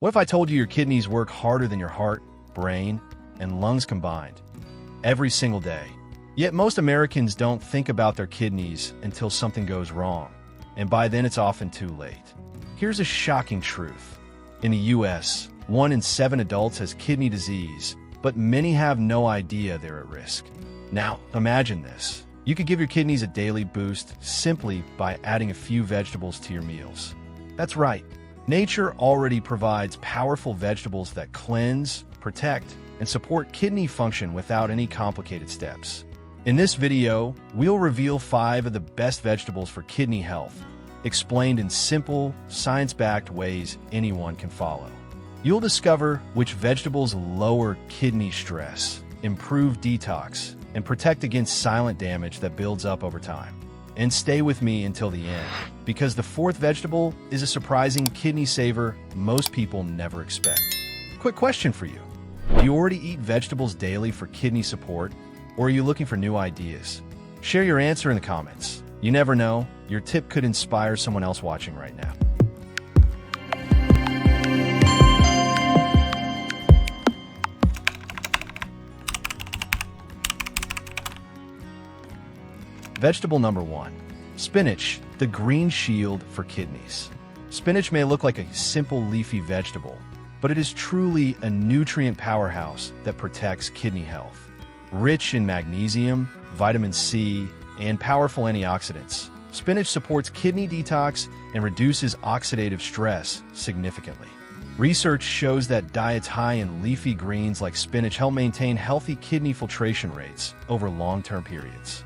What if I told you your kidneys work harder than your heart, brain, and lungs combined every single day? Yet most Americans don't think about their kidneys until something goes wrong, and by then it's often too late. Here's a shocking truth. In the US, 1 in 7 adults has kidney disease, but many have no idea they're at risk. Now, imagine this. You could give your kidneys a daily boost simply by adding a few vegetables to your meals. That's right. Nature already provides powerful vegetables that cleanse, protect, and support kidney function without any complicated steps. In this video, we'll reveal 5 of the best vegetables for kidney health, explained in simple, science-backed ways anyone can follow. You'll discover which vegetables lower kidney stress, improve detox, and protect against silent damage that builds up over time. And stay with me until the end, because the 4th vegetable is a surprising kidney saver most people never expect. Quick question for you. Do you already eat vegetables daily for kidney support, or are you looking for new ideas? Share your answer in the comments. You never know, your tip could inspire someone else watching right now. Vegetable number 1. Spinach, the green shield for kidneys. Spinach may look like a simple leafy vegetable, but it is truly a nutrient powerhouse that protects kidney health. Rich in magnesium, vitamin C, and powerful antioxidants, spinach supports kidney detox and reduces oxidative stress significantly. Research shows that diets high in leafy greens like spinach help maintain healthy kidney filtration rates over long-term periods.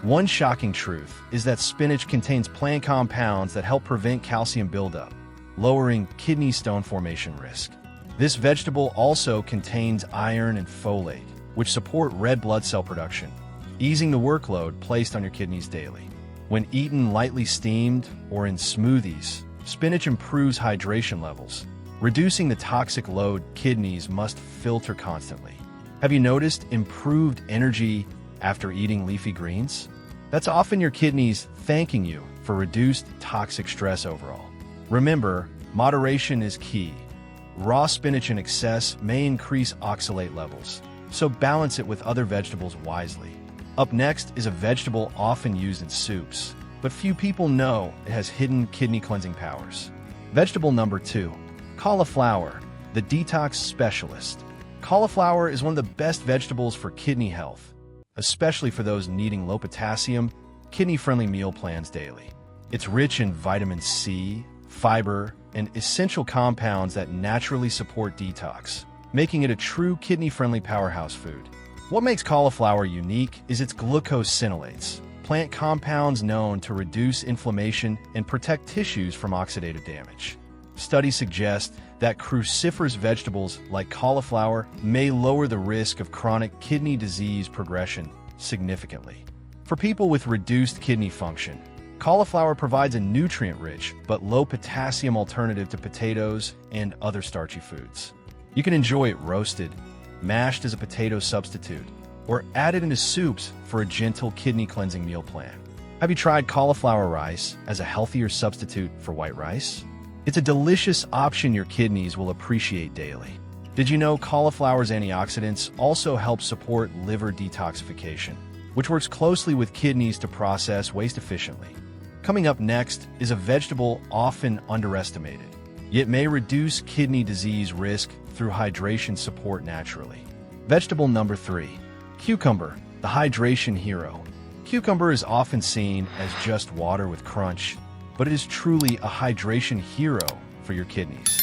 One shocking truth is that spinach contains plant compounds that help prevent calcium buildup, lowering kidney stone formation risk. This vegetable also contains iron and folate, which support red blood cell production, easing the workload placed on your kidneys daily. When eaten lightly steamed or in smoothies, spinach improves hydration levels, reducing the toxic load kidneys must filter constantly. Have you noticed improved energy after eating leafy greens? That's often your kidneys thanking you for reduced toxic stress overall. Remember, moderation is key. Raw spinach in excess may increase oxalate levels, so balance it with other vegetables wisely. Up next is a vegetable often used in soups, but few people know it has hidden kidney cleansing powers. Vegetable number 2. Cauliflower, the detox specialist. Cauliflower is one of the best vegetables for kidney health, especially for those needing low potassium, kidney-friendly meal plans daily. It's rich in vitamin C, fiber, and essential compounds that naturally support detox, making it a true kidney-friendly powerhouse food. What makes cauliflower unique is its glucosinolates, plant compounds known to reduce inflammation and protect tissues from oxidative damage. Studies suggest that cruciferous vegetables like cauliflower may lower the risk of chronic kidney disease progression significantly. For people with reduced kidney function, cauliflower provides a nutrient-rich but low-potassium alternative to potatoes and other starchy foods. You can enjoy it roasted, mashed as a potato substitute, or added into soups for a gentle kidney-cleansing meal plan. Have you tried cauliflower rice as a healthier substitute for white rice? It's a delicious option your kidneys will appreciate daily. Did you know cauliflower's antioxidants also help support liver detoxification, which works closely with kidneys to process waste efficiently? Coming up next is a vegetable often underestimated, yet may reduce kidney disease risk through hydration support naturally. Vegetable number 3. Cucumber, the hydration hero. Cucumber is often seen as just water with crunch, but it is truly a hydration hero for your kidneys.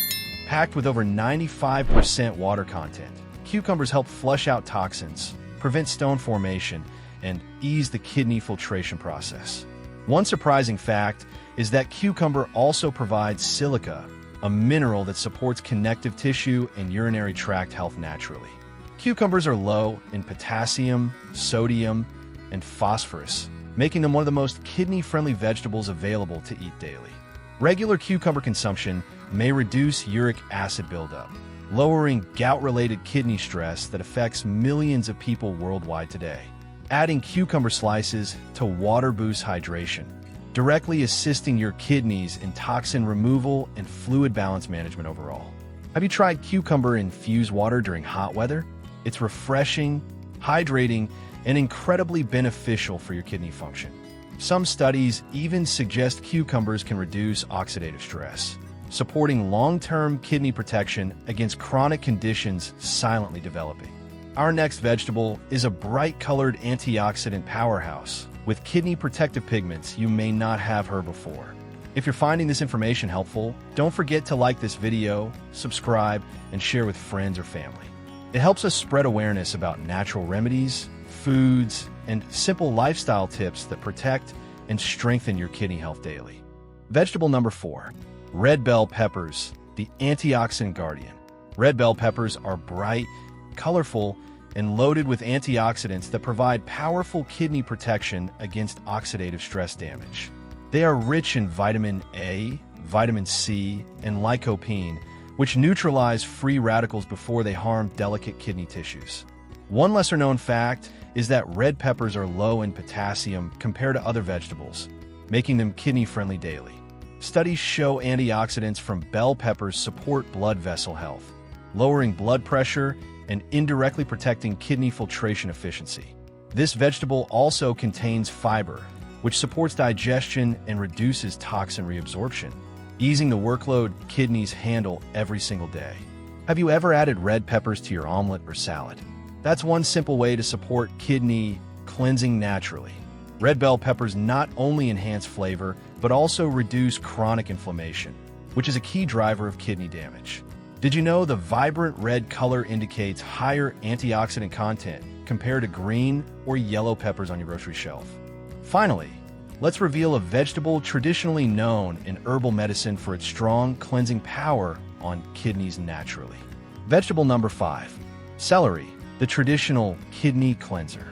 Packed with over 95% water content, cucumbers help flush out toxins, prevent stone formation, and ease the kidney filtration process. One surprising fact is that cucumber also provides silica, a mineral that supports connective tissue and urinary tract health naturally. Cucumbers are low in potassium, sodium, and phosphorus, making them one of the most kidney-friendly vegetables available to eat daily. Regular cucumber consumption may reduce uric acid buildup, lowering gout-related kidney stress that affects millions of people worldwide today. Adding cucumber slices to water boosts hydration, directly assisting your kidneys in toxin removal and fluid balance management overall. Have you tried cucumber-infused water during hot weather? It's refreshing, hydrating, and incredibly beneficial for your kidney function. Some studies even suggest cucumbers can reduce oxidative stress, supporting long-term kidney protection against chronic conditions silently developing. Our next vegetable is a bright-colored antioxidant powerhouse with kidney protective pigments you may not have heard before. If you're finding this information helpful, don't forget to like this video, subscribe, and share with friends or family. It helps us spread awareness about natural remedies, foods, and simple lifestyle tips that protect and strengthen your kidney health daily. Vegetable number 4, red bell peppers, the antioxidant guardian. Red bell peppers are bright, colorful, and loaded with antioxidants that provide powerful kidney protection against oxidative stress damage. They are rich in vitamin A, vitamin C, and lycopene, which neutralize free radicals before they harm delicate kidney tissues. One lesser-known fact is that red peppers are low in potassium compared to other vegetables, making them kidney-friendly daily. Studies show antioxidants from bell peppers support blood vessel health, lowering blood pressure and indirectly protecting kidney filtration efficiency. This vegetable also contains fiber, which supports digestion and reduces toxin reabsorption, easing the workload kidneys handle every single day. Have you ever added red peppers to your omelet or salad? That's one simple way to support kidney cleansing naturally. Red bell peppers not only enhance flavor, but also reduce chronic inflammation, which is a key driver of kidney damage. Did you know the vibrant red color indicates higher antioxidant content compared to green or yellow peppers on your grocery shelf? Finally, let's reveal a vegetable traditionally known in herbal medicine for its strong cleansing power on kidneys naturally. Vegetable number 5, celery, the traditional kidney cleanser.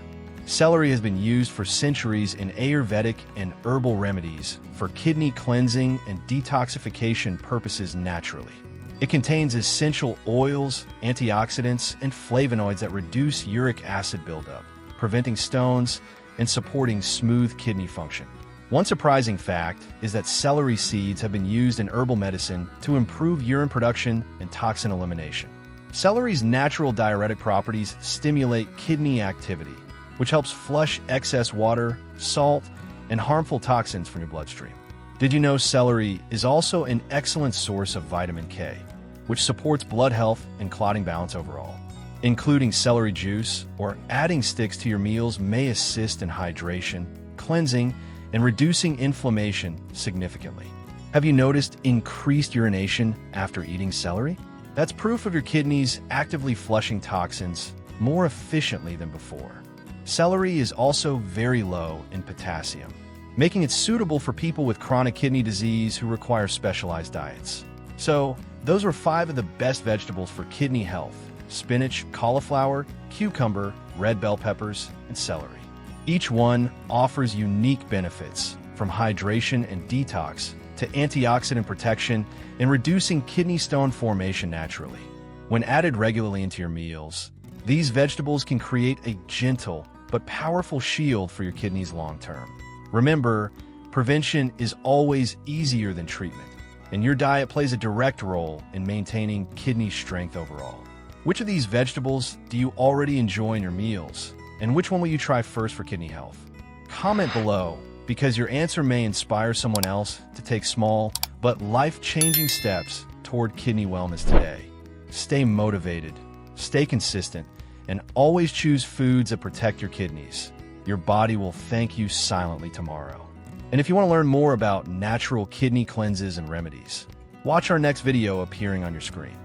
Celery has been used for centuries in Ayurvedic and herbal remedies for kidney cleansing and detoxification purposes naturally. It contains essential oils, antioxidants, and flavonoids that reduce uric acid buildup, preventing stones, and supporting smooth kidney function. One surprising fact is that celery seeds have been used in herbal medicine to improve urine production and toxin elimination. Celery's natural diuretic properties stimulate kidney activity, which helps flush excess water, salt, and harmful toxins from your bloodstream. Did you know celery is also an excellent source of vitamin K, which supports blood health and clotting balance overall? Including celery juice or adding sticks to your meals may assist in hydration, cleansing, and reducing inflammation significantly. Have you noticed increased urination after eating celery? That's proof of your kidneys actively flushing toxins more efficiently than before. Celery is also very low in potassium, making it suitable for people with chronic kidney disease who require specialized diets. So, those were 5 of the best vegetables for kidney health: spinach, cauliflower, cucumber, red bell peppers, and celery. Each one offers unique benefits, from hydration and detox to antioxidant protection and reducing kidney stone formation naturally. When added regularly into your meals, these vegetables can create a gentle but powerful shield for your kidneys long term. Remember, prevention is always easier than treatment, and your diet plays a direct role in maintaining kidney strength overall. Which of these vegetables do you already enjoy in your meals? And which one will you try first for kidney health? Comment below, because your answer may inspire someone else to take small but life-changing steps toward kidney wellness today. Stay motivated, stay consistent, and always choose foods that protect your kidneys. Your body will thank you silently tomorrow. And if you want to learn more about natural kidney cleanses and remedies, watch our next video appearing on your screen.